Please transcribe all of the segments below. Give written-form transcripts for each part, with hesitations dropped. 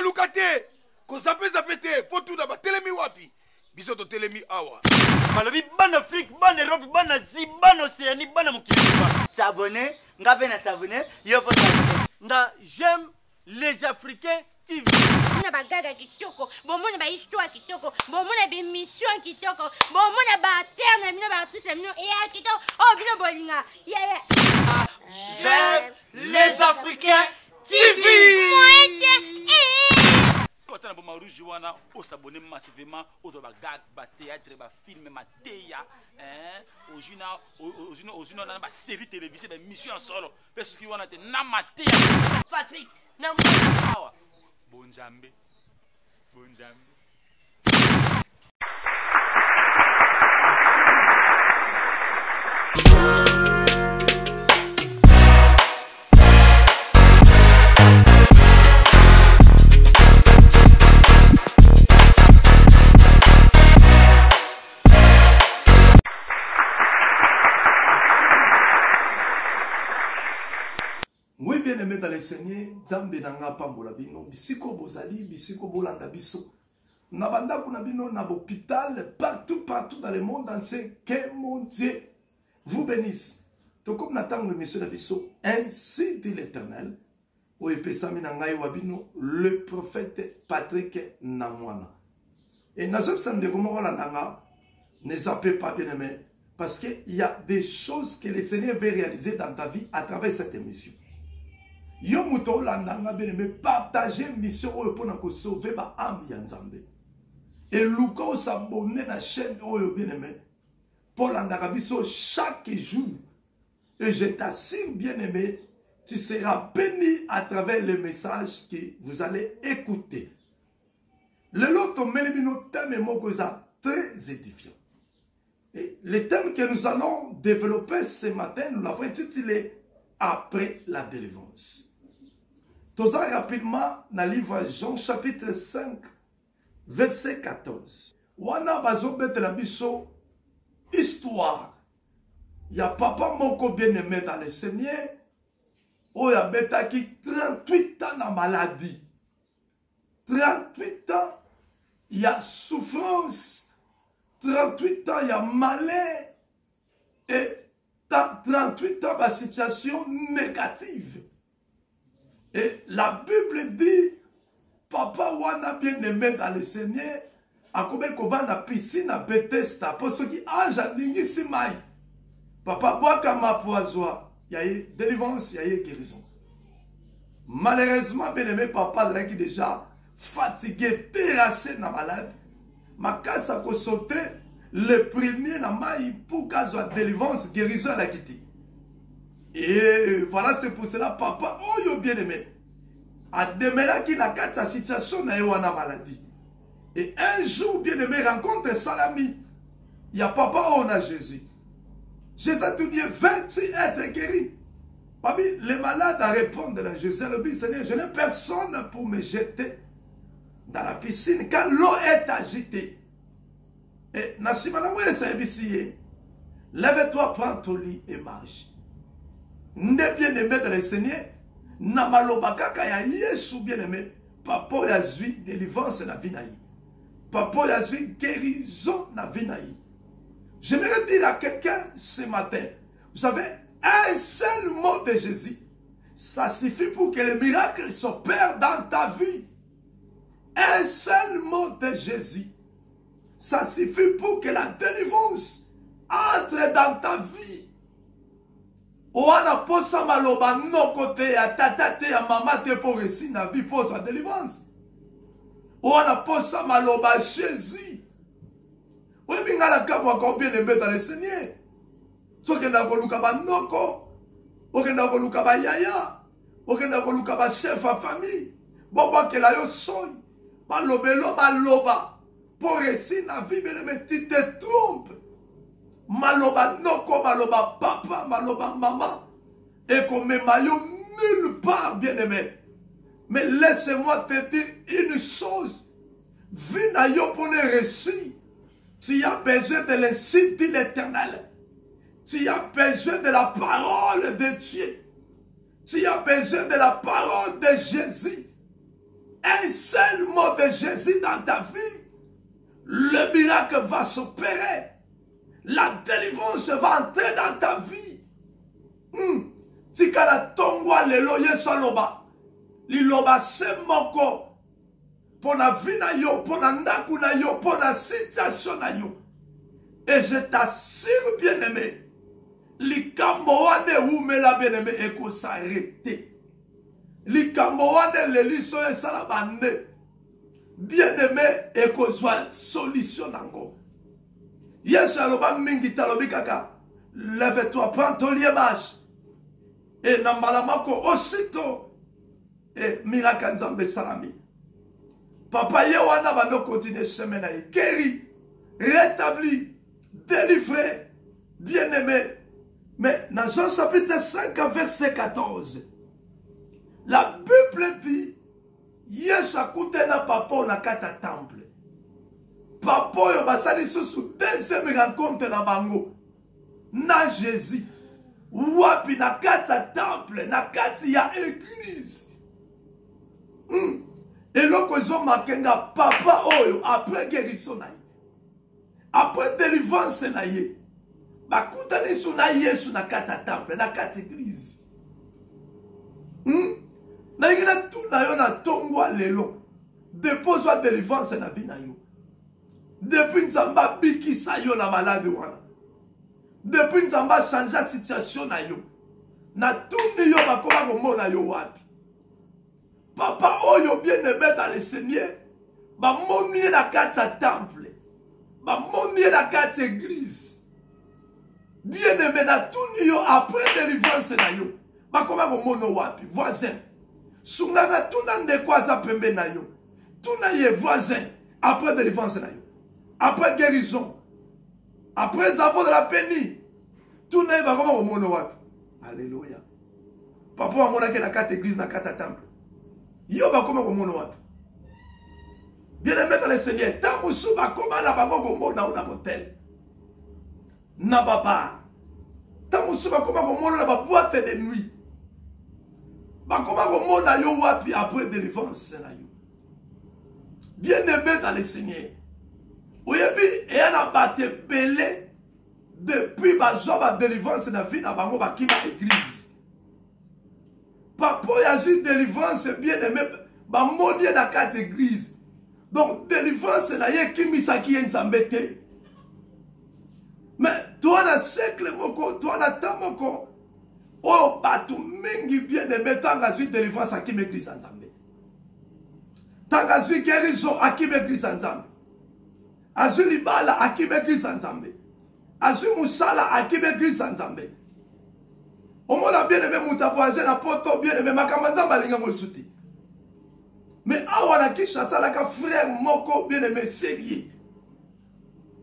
luka te kozape zape te po tuna batelemi wapi biso totelemi awa balobi ban Afrique ban Europe ban Asie ban Océanie ban mokili s'abonner ngabe na s'abonner yo faut s'abonner nda j'aime les Africains TV na bagaga kitoko bomona ba histoire kitoko bomona ba mission kitoko bomona ba terre na bino ba tous bino et kitoko oh bino bolinga j'aime les Africains TV. Quand on a bon rouge wana on s'abonne massivement aux bagag ba théâtre ba film mateya au juna na ba série télévisée ba mission en solo parce que wana te na mateya Patrick na mwana awa bonjambe Oui, bien aimé dans le Seigneur, Nzambe nanga pambola bino, bisiko bozali, bisiko bolanda biso. Nabanda kuna bino na hôpital, partout dans le monde entier, que mon Dieu vous bénisse. Donc comme n'attend le monsieur d'Abisso, ainsi dit l'Éternel, oui, pesami nangai wabino, le prophète Patrick Namwana. Et nazom samedi nanga, ne zappez pas bien aimé, parce qu'il y a des choses que le Seigneur veut réaliser dans ta vie à travers cette émission. Yo muto landanga bien-aimé, partager mission pour sauver ba âme ya Nzambe. Et luka s'abonner na chaîne oyo bien-aimé pour landanga biso chaque jour. Et je t'assure bien-aimé, tu seras béni à travers les messages que vous allez écouter. Le lot melebino thème mokoza très édifiant. Et le thème que nous allons développer ce matin, nous l'avons intitulé Après la délivrance. Toza rapidement dans le livre Jean chapitre 5 verset 14. Wana bazo betela biso histoire. Ya papa moko bien-aimé dans le Seigneur. Oya beta qui 38 ans na maladie. 38 ans il y a souffrance. 38 ans il y a malheur. Et 38 ans la situation négative. Et la Bible dit, papa wana bien aimé dans le Seigneur, a combien qu'on va dans la piscine à Bethesda, pour ceux qui ange à n'ingisi mai. Papa boit comme un poison, il y a eu délivrance, il y a eu guérison. Malheureusement, bien aimé, papa qui déjà fatigué, terrassé, na malade, ma casse a sauté, le premier na mai pour qu'à soit délivrance, guérison à la quitter. Et voilà, c'est pour cela, papa, oh yo bien aimé, a demeuré qui n'a qu'à sa situation na wana maladie. Et un jour, bien aimé, rencontre Salami. Il y a papa, on a Jésus. Jésus a tout dit, veux-tu être guéri? Papi, les malades à répondre à Jésus, le dit, Seigneur, je n'ai personne pour me jeter dans la piscine quand l'eau est agitée. Et lève-toi, prends ton lit et marche. N'est bien aimé dans le Seigneur, Namaloba kaka ya Yesu bien aimé, papa ya zui délivrance na vinaï. Papa ya zui guérison na vinaï. J'aimerais dire à quelqu'un ce matin, vous savez, un seul mot de Jésus, ça suffit pour que les miracles s'opèrent dans ta vie. Un seul mot de Jésus, ça suffit pour que la délivrance entre dans ta vie. Oana posa maloba no côté ya tata te ya mama te pour réussir na vie pour sa délivrance. Oana posa maloba Jésus. Oui bingala kama ko bien aimé dans le Seigneur. Sokenda ko luka ba noko, okenda ko luka ba yaya, okenda ko luka ba chef à famille. Bobo ke la yo soy, balobelo maloba pour réussir na vie bien aimé tu te trompes. Maloba noko, maloba papa, maloba maman. Et qu'on me maillot nulle part, bien aimé. Mais laisse-moi te dire une chose. Vinayo pour le récit. Tu as besoin de l'insigne de l'Éternel. Tu as besoin de la parole de Dieu. Tu as besoin de la parole de Jésus. un seul mot de Jésus dans ta vie, le miracle va s'opérer. La délivrance va entrer dans ta vie. Tika na tongwa lelo Yesu aloba. Liloba se moko. Pona vie na yo, pona ndaku na yo, pona situation na yo. Et je t'assure, bien-aimé, likambo wane umela bien-aimé eko s'arrêter. Likambo wane leliso esala bande. Bien-aimé eko zwa solution nango. Yesu aloba mingi talobi kaka. Lève-toi, prends ton liémage. Et nambalamako aussitôt. Et miracle nzambe salami. Papa yewana bando continue chemin na guéri, rétabli, délivré, bien-aimé. Mais dans Jean chapitre 5 verset 14, la Bible dit Yesu akute na papa na kata temple. Papa yo basali sous deuxième rencontre na bango na Jésus. Wapi na kata temple, na kati ya église. Et l'autre ils makenga papa oyo après guérison na ye. Après délivrance na ye. Bakutani su na Yesu na kata temple, na kata église. Na ngina tout na yo na tongwa lelo. Dépose wa délivrance na vie na yo. Depuis nzamba bikisa yo na malade wana. Depuis nzamba changer situation na yo. Na tout yo bakoma komona yo wapi. Papa oyo bien-aimé dans le Seigneur. Ba moni na kata temple. Ba moni na kata église. Bien-aimé na tout yo après délivrance na yo. Ba koma komona wapi voisin. Sunganga tuna ndekwaza pembe na yo. Tuna ye voisin après délivrance na yo. Après guérison. Après avoir de la peine. Tuna ye ba koma komona wapi. Alléluia. Papa wa mona ke na kata église na kata temple. Yo ba koma komona wapi. Bien-aimé dans le Seigneur, tant musu ba koma na bango komona na motel. Na baba. Tant musu ba koma komona na ba boîte de nuit. Ba koma komona yo wapi après délivrance na yo. Bien-aimé dans le Seigneur. Oyebi e ana bate belé depuis ba joie ba délivrance na vie na bango ba kima église. Papa y a eu délivrance bien-aimé. Ba moni na quatre église. Donc délivrance na ye qui misaki nzambete. Mais toi na siècle moko, toi na temps moko. Oh batu mingi bien-aimé tanga eu délivrance à qui m'église nzambe. Tanga eu guérison à qui m'église nzambe. Azu libala à qui m'église nzambe. Azu musala à qui m'église nzambe. Au moins, bien aimé, mouta voyager na poto bien aimé, makamanza balinga mo souti. Mais awana Kinshasa la ka frère moko bien aimé sérieux.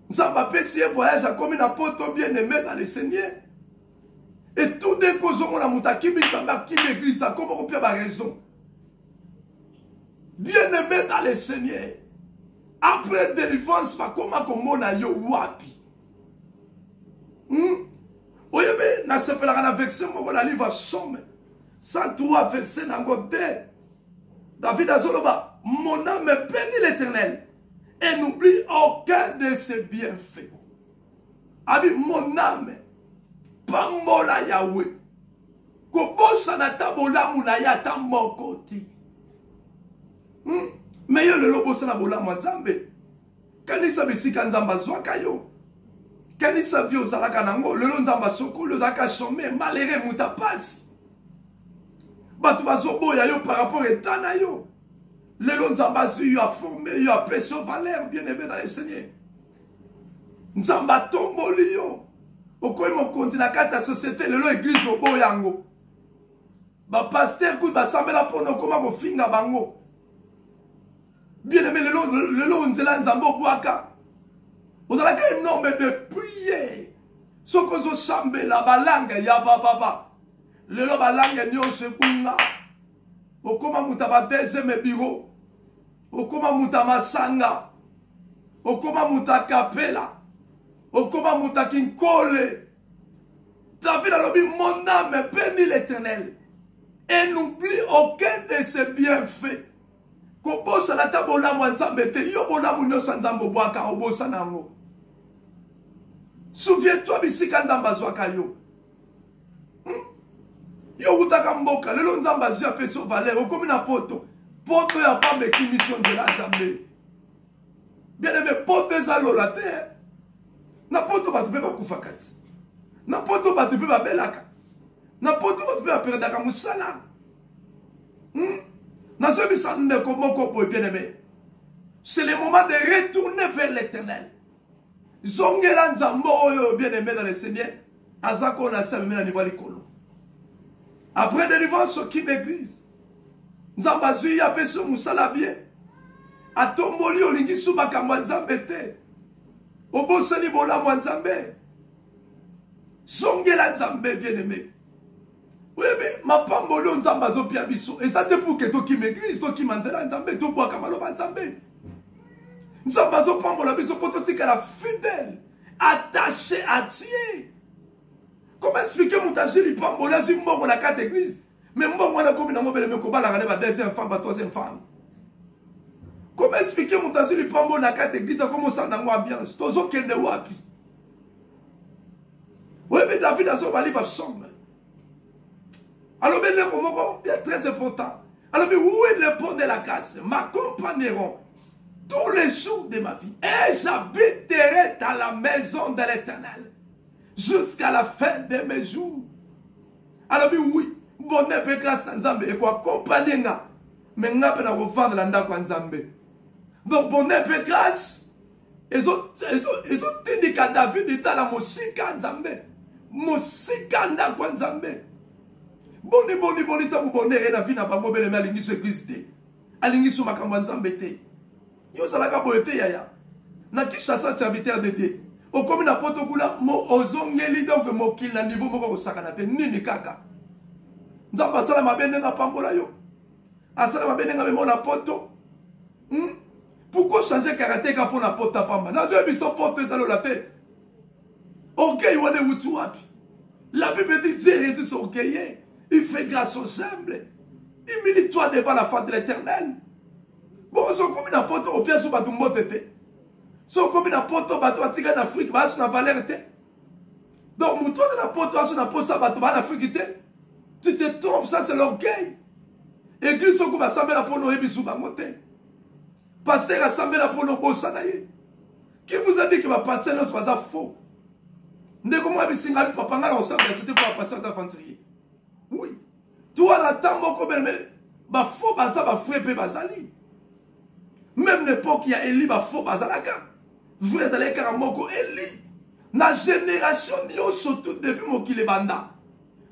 Nzamba pesi voyage a comme na poto bien aimé dans le Seigneur. Et tout des causes on a mouta kimi nzamba kimi église comme on peut ba raison. Bien aimé dans le Seigneur. Après délivrance va comment komona yo wapi. Oyebe, na sepelaka na verset moko na livre Somme 103 verset nango 2. David azoloba, mon âme bénit l'Éternel et n'oublie aucun de ses bienfaits. Abi mon âme pambola Yahweh. Kobosa na tabola munaya ta mokoti. Mais yo le lobosa na bola mwanzambe. Kanisa bisika nzamba zwaka yo. Kanisa vio zalaka nango lelo nzamba soko le zaka chômé malheureux muta passe. Batu bazoboya yo par rapport à na yo. Lelo nzamba zu yo a formé yo a pression valeur bien-aimé dans le Seigneur. Nzamba tomboli yo. Okoy mo kontina kata société lelo église oboyango. Ba pasteur ku ba sambela pono koma ko finga bango. Bien-aimé lelo nzela nzamba obwaka. Vous avez un nombre de prières. Ce que vous savez, la balangue, ya baba. Le balangue, nyo se bunga. Okoma mutaba deuxième bureau. Okoma mutama sanga. Okoma mutakapela. Okoma mutakinkole. David a dit, mon âme bénit l'Éternel. Et n'oublie aucun de ses bienfaits. bolamu ya nzambe te yo bolamu nyonso nzambe obwaka obosana yango. Souviens-toi bisika nzambe azwaka yo. Yo utaka mboka lelo nzambe azwi apesi valeur okomi na poto. Poto ya pamba eki mission nzela nzambe. Bien aimé, poto eza lola te. Na poto bato mpe bakufaka ti. Na poto bato mpe babelaka. Na poto bato mpe baperdaka mosala. Nazobisa ndeko moko boye bien aimé. C'est le moment de retourner vers l'éternel. Zongela nzambe oyo bien aimé dans le Seigneur. Azako na sa memena niveau likolo. Après délivrance qui m'église. Nzambe azwi ya peso musala bien. Atomboli olingi su makambo nzambe te. Obosani bolamu nzambe. Zongela nzambe bien aimé. Oui, mais ma pambolo nzambe azopia biso. Et ça te pour que to qui m'église, to qui manzela nzambe, to bois kamaloba nzambe. Nzambe azopambola biso poto tika la fidèle, attaché à Dieu. Comment expliquer mon tagé li pambola si mbongo na quatre églises? Mais mbongo na komi na ngobele me kobala ngane ba deuxième femme, ba troisième femme. Comment expliquer mon tagé li pambola na quatre églises comme ça na ngwa ambiance? Tozo kende wapi? Oui, mais David azobali ba somme. Alors, il est très important. Alors, où est le pont de la grâce? M'accompagneront tous les jours de ma vie. Et j'habiterai dans la maison de l'Éternel jusqu'à la fin de mes jours. Alors, oui, bonheur et grâce dans Nzambe. Et quoi, accompagner, mais n'a pas revendre l'anda kwa Nzambe. Donc, bonheur et grâce, ils ont dit qu'à David, il était la musika Nzambe. Musika nda kwa Nzambe. Boni ta bonheur na vie na bango bele mais alingi so église te alingi so makambo nzambe te yo salaka boyete yaya na kishasa serviteur de Dieu okomi na poto kuna mo ozongeli donc mokili na niveau moko kosakana te nini kaka nzambe asala mabe ndenga pambola yo asala mabe ndenga memo na poto pourquoi changer caractère ka pona poto pamba na zo biso poto ezalola te orgueil wane wuti wapi la Bible dit Dieu résiste orgueilleux. Il fait grâce aux humbles. Humilie-toi devant la face de l'Éternel. Bon, si on commune à poto, au pied sur bateau motete. Si on commune à poto, bateau à tirer en Afrique, bah, sur la valeur. Donc, mouton dans la poto, sur la poto, bateau en Afrique, tu te trompes, ça c'est l'orgueil. Église, on va s'embêter pour nous ébisoux, bah, moté. Pasteur a s'embêter pour nous bossanaye. Qui vous a dit que ma pasteur ne soit pas faux? Ne comment abisinga papa ngala ensemble, c'était pour la pasteur d'aventurier. Oui. Toi, la tambo comme ba faux baza ba frère bazali. Même l'époque il y a Eli ba faux bazalaka. Vrai zaleka moko Eli. Na génération nyo surtout depuis mokile banda.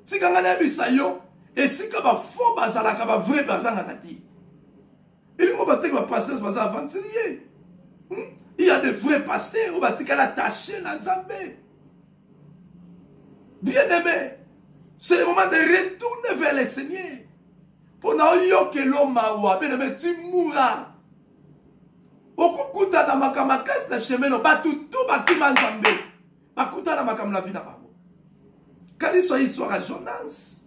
Si kanga na bisayo et si ka ba faux bazalaka ba vrai bazanga ti. Il ngo ba te ba pasteur baza aventurier. Il y a des vrais pasteurs ou ba tika la taché na Nzambe. Bien aimé. C'est le moment de retourner vers le Seigneur. Pendant que l'homme a bien aimé, tu mourras. Okukuta na makamakas na chemin, batu tout bakima Nzambe. Bakuta na makam la vie na bango. Quand il soit histoire à Jonas.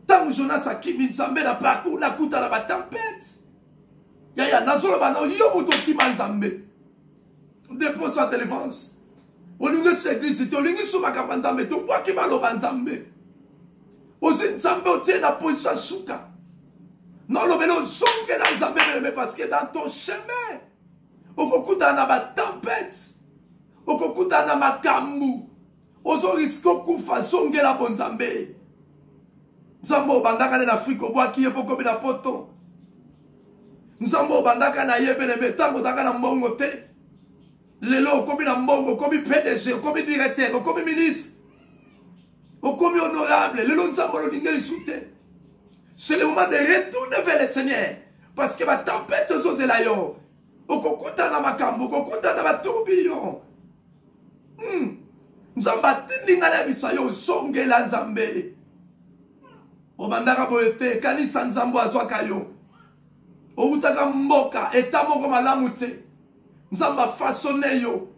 Tant que Jonas a kimi Nzambe na parcours na kuta na ba tempête. Yaya nazolo ba no yo moto kima Nzambe. Dépose sa délivrance. Olingi su église te olingi su makambo Nzambe te obwaki maloba Nzambe ozi Nzambe otie na position suka nolobeli ozongela Nzambe meleme parce que dans ton chemin okokutana na batempête okokutana na makambo ozoriske okufa zongela po Nzambe Nzambe obandaka na Afrique obwaki ye po komi na poto Nzambe obandaka na ye meleme ntango ozalaka na mbongo te Lelo, comme na mbongo, comme PDG, comme directeur, comme ministre, comme honorable, lelo nzambo lo ningeli soute. C'est le moment de retourner vers le Seigneur. Parce que ma tempête se la yo. Okokuta na makambo, okokuta na tourbillon. Nzamba tindinga na bisayo songela Nzambe. Obandaka boyete, kanisa Nzambo azwaka yo. Outaka mboka, etamoko malamu te. Nzamba façonné yo.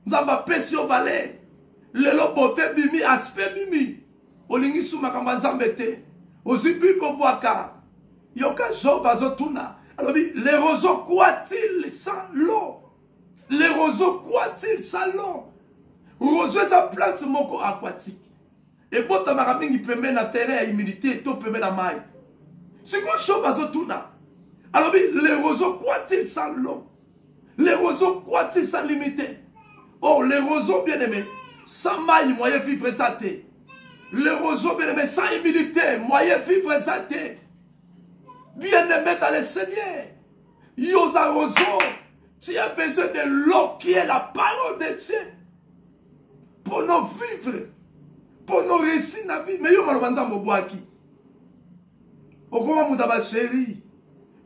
Nzamba pesi yo valeur. Lelo bote bimi, aspect bimi. Olingi sou makamba Nzambe te. Ozibi bobwaka. Yoka Job azotuna. Alors, les roseaux, quoi-t-il sans l'eau? Les roseaux, quoi-t-il sans l'eau? Roseau, c'est une plante moko aquatique. Et bon, tu as mis un terrain à humidité et tu peux mettre la maille. C'est quoi chose à tout là? Alors, les roseaux, quoi-t-il sans l'eau? Les roseaux, quoi-t-il sans limiter? Oh, les roseaux, bien aimés, sans maille, moyen vivre ça. Les roseaux, bien aimés, sans humilité, moyen vivre ça. Bien aimé dans le Seigneur. Yosa roseau, tu as besoin de l'eau qui est la parole de Dieu. Pour nous vivre, pour nous réussir dans la vie. Mais yo malobanda moboaki. Okoma mutaba chéri.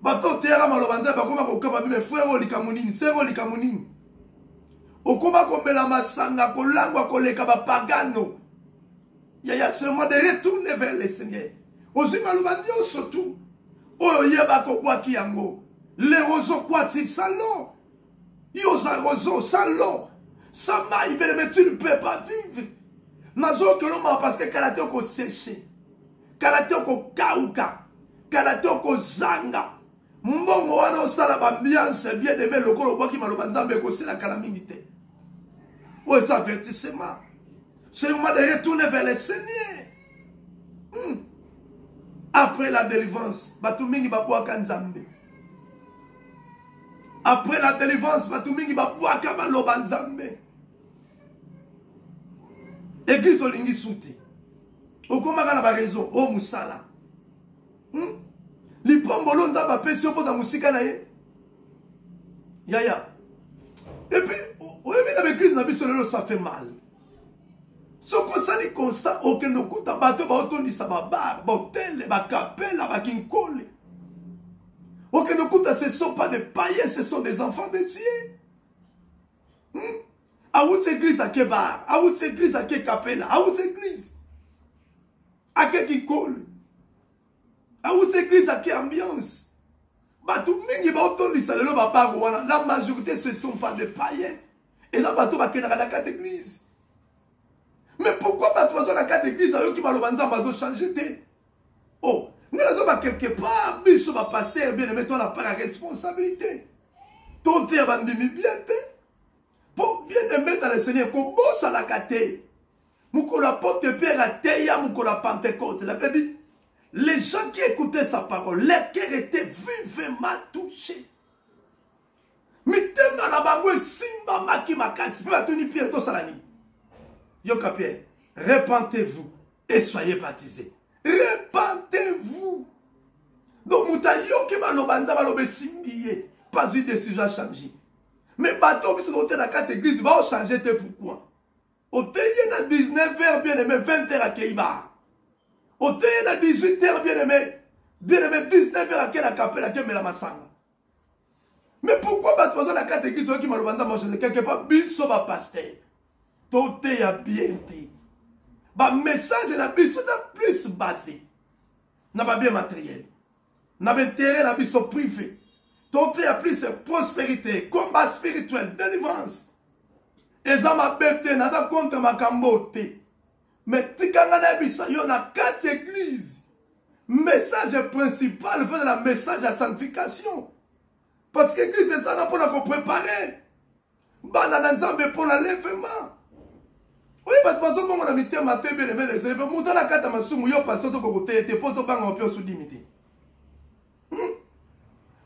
Bato tera malobanda bakoma kokaba bime frère olikamunini, sero olikamunini. Okoma kombela masanga kolangwa koleka ba pagano. Ya seulement de retourner vers le Seigneur. Ozi malobandi surtout. Oh yeba ko boaki yango. Les roseaux quoi-t-il sans l'eau? Yosa roseau sans l'eau. Sans maille, mais tu ne peux pas vivre. Nazo que l'homme parce que kalate ko séché. Kalate ko kauka. Kalate ko zanga. Mbongo wana osala ambiance bien aimé lokolo boaki maloba nzambe ko sila calamité. Oh ça avertissement. C'est le moment de retourner vers le Seigneur. Après la délivrance, batumingi babwaka nzambe. Après la délivrance, batumingi babwaka baloba nzambe. Église olingi souti. Okomaka na ba raison, oh musala. Lipombolo ndaba pesi opo da musika na ye. Yaya. Et puis, oyebi na église na biso lelo ça fait mal. Soko sali constat aucun okuta bato ba otondisa ba bar, ba hôtel, ba capella, ba kinkole. Aucun okuta ce sont pas des païens, ce sont des enfants de Dieu. À votre église à quel bar, à votre église à quel capella, à votre église à quel kinkole. À votre église à quelle ambiance. Bato mingi ba otondisa lelo ba bar wana, la majorité ce sont pas des païens. Et là bato ba kenaka la carte église. Mais pourquoi pas tu la carte d'église qui m'a changé? Oh, nous avons quelque part, biso ma pasteur, bien aimé, toi la part à responsabilité. Ton terre va bien pour bien aimé dans le Seigneur, qu'on bosse à la carte. Mouko la porte père à Teya, mouko la Pentecôte. Il a dit, les gens qui écoutaient sa parole, leur cœur était vivement touché. Mais tellement la bagoué simba maki makasi, peut tenir Pierre to salami. Yoka Pierre, repentez-vous et soyez baptisés. Repentez-vous. Donc, Mouta Yoki Malobanda Malobe Simbiye, pas une décision à changer. Mais bateau, si vous êtes dans la carte église, va changer pourquoi. Au théier na 19h, bien aimé, 20h à Keiba. Au théier na 18h, bien aimé, 19h à Kela Kapela, Kemela Masanga. Mais pourquoi bateau dans la carte église, qui Malobanda m'a changé quelque part, biso ba pasteur. Tout est bien dit. Le message na biso est plus basé. N'a pas bien matériel. N'a pas intérêt na biso privé. Tout est plus prospérité, combat spirituel, délivrance. Et ça m'a bêté, n'a pas contre ma cambote. Mais tikanga na biso yo na 4 églises. Message principal, fait la message à sanctification. Parce que l'église c'est ça pour nous préparer. Banana nzambe pour l'enlèvement. Oui, parce que nous avons mis un matin, nous avons mis la carte à Masumu, nous avons passé au côté, nous avons posé au pion sous limité.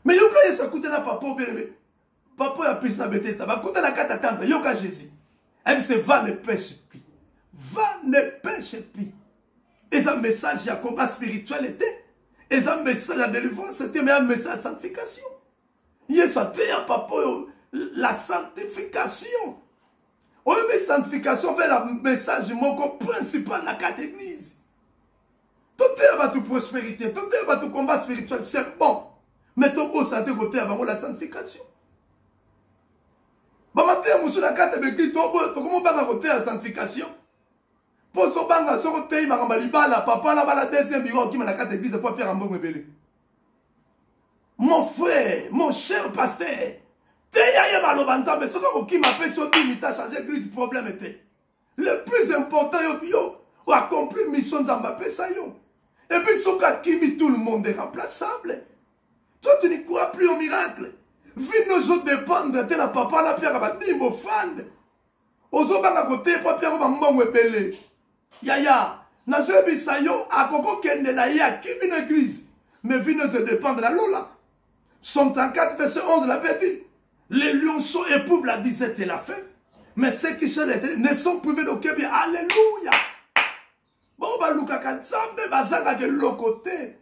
Mais nous avons écouté na papa, papa a pris na bêtise, nous avons écouté la carte à tendre, nous avons Jésus. Et c'est va ne pêche plus. Va ne pêche plus. Et ça message à combat spiritualité. Et ça message à délivrance, c'était un message à sanctification. Il y a ça, papa, la sanctification. Oui, mais sanctification vers le message principal de la carte d'église. Tout est à toute prospérité, tout est à tout combat spirituel, c'est bon. Mais tout beau santé côté avant la sanctification. Bah maintenant, monsieur la carte d'église, tout beau, comment on va côté la sanctification? Pour ce banga, sur côté, il m'a remballé la papa là-bas la deuxième bureau qui m'a la carte d'église pour Pierre Rambo me mon frère, mon cher pasteur. Le plus important, c'est accomplir la mission de et puis, tout le monde est remplaçable. Toi, tu ne crois plus miracle. Vino zo dépendre te na papa na Pierre badimbo fande. Ozo banga côté pa Pierre ba mbongo ebele. Yaya, na zo bisayo akoko kende na ya kimi na église. Mais vino se dépendre la lola. Somme 34 verset 11 l'avait dit. Les lionceaux éprouvent la disette et la faim. Mais ceux qui cherchent l'éternel ne sont privés d'aucun bien. Alléluia. Bon, bah, Luka Nzambe, bazanga de l'autre côté.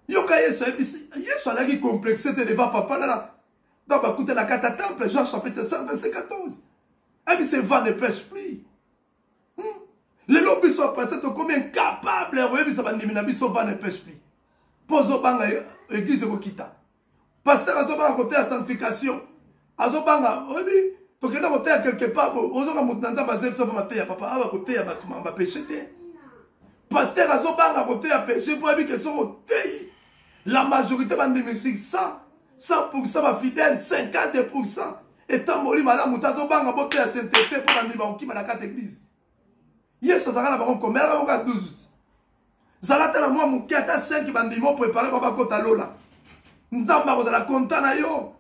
Yoka Yesu a qui complexé devant papa là. Dans ma côté la carte temple, Jean chapitre 5, verset 14. Et puis c'est vent ne pêche plus. Les lobbies sont passés combien capables. Et puis ça va dire, mais sont vent ne pêche plus. Pose au banga, église de Kokita. Pasteur a à côté la sanctification. Azobanga, oui, pour que nous à quelque part, aux autres moutons basés sur ma terre, papa, à côté à bâtiment, va pécher. Pasteur Azobanga à côté à pécher pour que sont au pays. La majorité en 2600, 100% va fidèle, 50%. Étant moli, madame Moutazobanga, boté à sainteté pour la niveau qui m'a la carte église. Hier, ça va avoir un commerce, on a 12 août. Zalata la moi, mon 4 à 5 bandimos préparé pour ma côte à Lola. Nous avons la contana yo.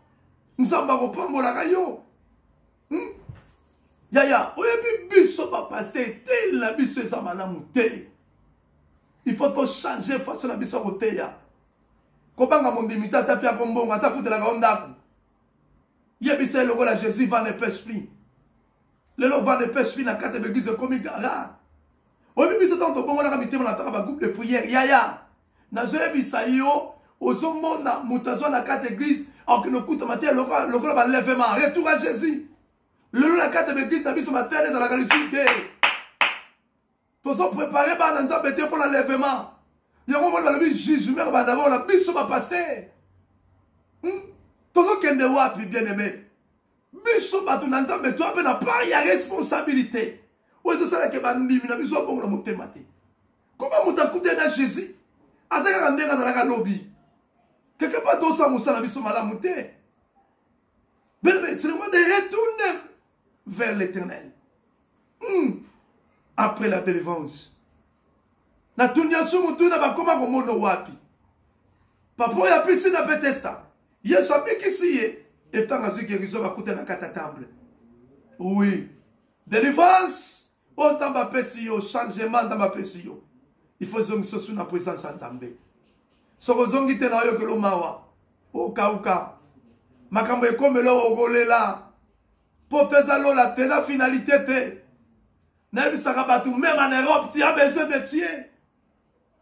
Nous avons la yo. Yaya, oui, biso pa pasteur, tel la biso esa malamu te. Il faut to changer façon la biso côté ya. Kobanga mon dimita tapia kombonga ta foutre la gondako. Yebisa le la Jésus va ne pêche plus. Le lo va ne pêche plus na carte d'église comme gara. Oui, biso tant bon on a mis na ta ba groupe de prière. Yaya. Na zo yebisa yo ozomona mutazo na carte d'église alors que nous coûte matin le va lèvement retour à Jésus. Le la carte d'église na biso matin dans la galicité. Tous ont préparé par l'ensemble pour l'enlèvement. Il y a un moment où le jugement va d'abord la biso va passer. Tous ont qu'un de wapi bien aimé. Biso va tout l'entendre mais toi n'a pas y a responsabilité. Oui tout ça que bandi na biso bon la motématé. Comment muta coûter na Jésus? Azaka ndeka za la lobby. Quelque part tout ça musa na biso malamu te. Mais c'est le moment de retourner vers l'Éternel. Après la délivrance. Na tunya sumu tuna bakoma komono wapi. Papa ya pisi na Bethesda. Yesu abikisiye etanga zikirizo bakuta na katatamble. Oui. Délivrance. Otamba pesi yo changement dans ma pesi yo. Il faut zongi sosu na présence nzambe. Soko zongi te na yo ke lo mawa. Okauka. Makambo ekomelo ogolela. Poteza lo la te la finalité te. Même en Europe, tu as besoin de tuer.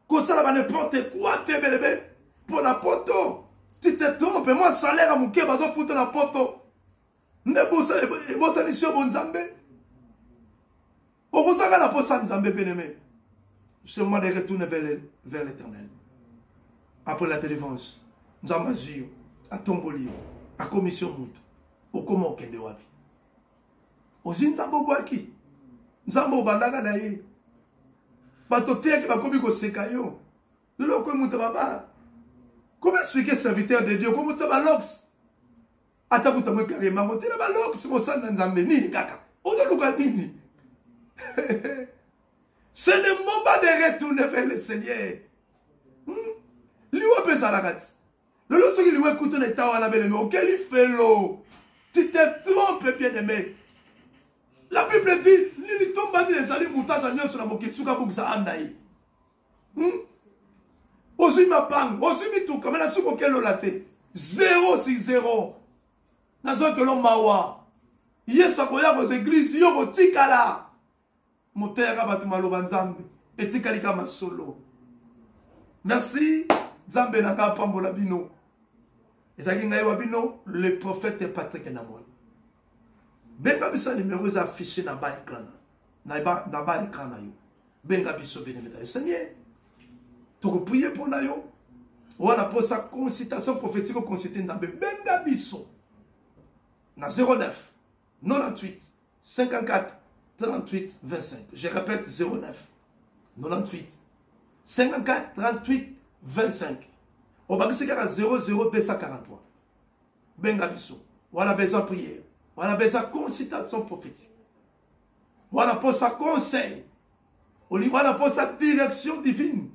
Comme ça, n'importe quoi, tu es bébé. Pour la poto. Tu te trompes. Moi, salaire à mon cœur, je vais foutre la poto. Ne bosse ni sur bon Zambé. Au bout la poste Zambé, bien-aimé. C'est le moment de retourner vers l'Éternel. Après la délivrance, nous avons agi à Tombolio, à Commission Mout, au Komo Kende Wabi. Au Zinzambo Boaki. Nzambo bandaka na ye bato teki bakomi koseka yo lelo ko muta baba comment expliquer serviteur de Dieu ko muta ba lox atakuta mo carrément mo tela ba lox mo sanda nzambe nini kaka ozo luka nini c'est le moment de retourner vers le Seigneur liwo pesa la kat lelo soki liwo kuto na tawa na bele mais auquel il fait l'eau tu te trompes bien aimé. La Bible dit, Lili tomba dit les alliés moutages en sur la moquille, souka bouksa andaï. Osi ma pang, osi mi tout, comme la souko kelo late. 0-6-0. Nazo que l'on mawa. Yes, à quoi vos églises, yo go tikala. Motera batumalo banzambe. Et tikalika masolo. Merci. Zambe naka pambola bino. Et ça qui n'a pas bino, le prophète Patrick Namon. Benga biso numéro affiché na ba écran na ba écran na yo benga biso bénémoine Seigneur tu prier pour na yo on a pour sa consultation prophétique consulter nzambe benga biso na 09 98 54 38 25 je répète 09 98 54 38 25 au bagisi kaka 00243 benga biso voilà besoin de prière. On a besoin de consultation prophétique. On a besoin de conseil. On a besoin de direction divine.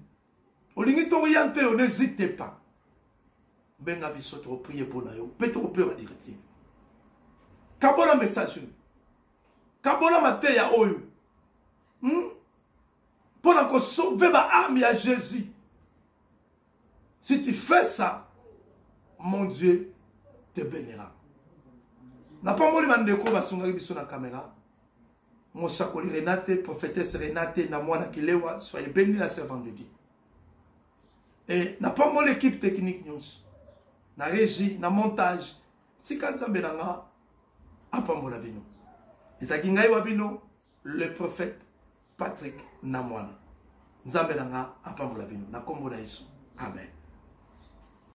On est orienté, on n'hésitez pas. benga biso to prier pour na yo pe to pe ba directive kabola message kabola mateya oyo pour na sauver ba âme à Jésus. Si tu fais ça, mon Dieu te bénira. N'a pas moli mandeko basungaki biso na caméra. Mon sakoli Renate, prophétesse Renate na mwana kilewa, soyez bénis la servante de Dieu. Et n'a pas mon l'équipe technique news. Na régie, na montage. Si quand ça benanga apambola bino. Ezaki ngai wabino le prophète Patrick Namwana. Nzambe nanga apambola bino. Na kombo na Yesu. Amen.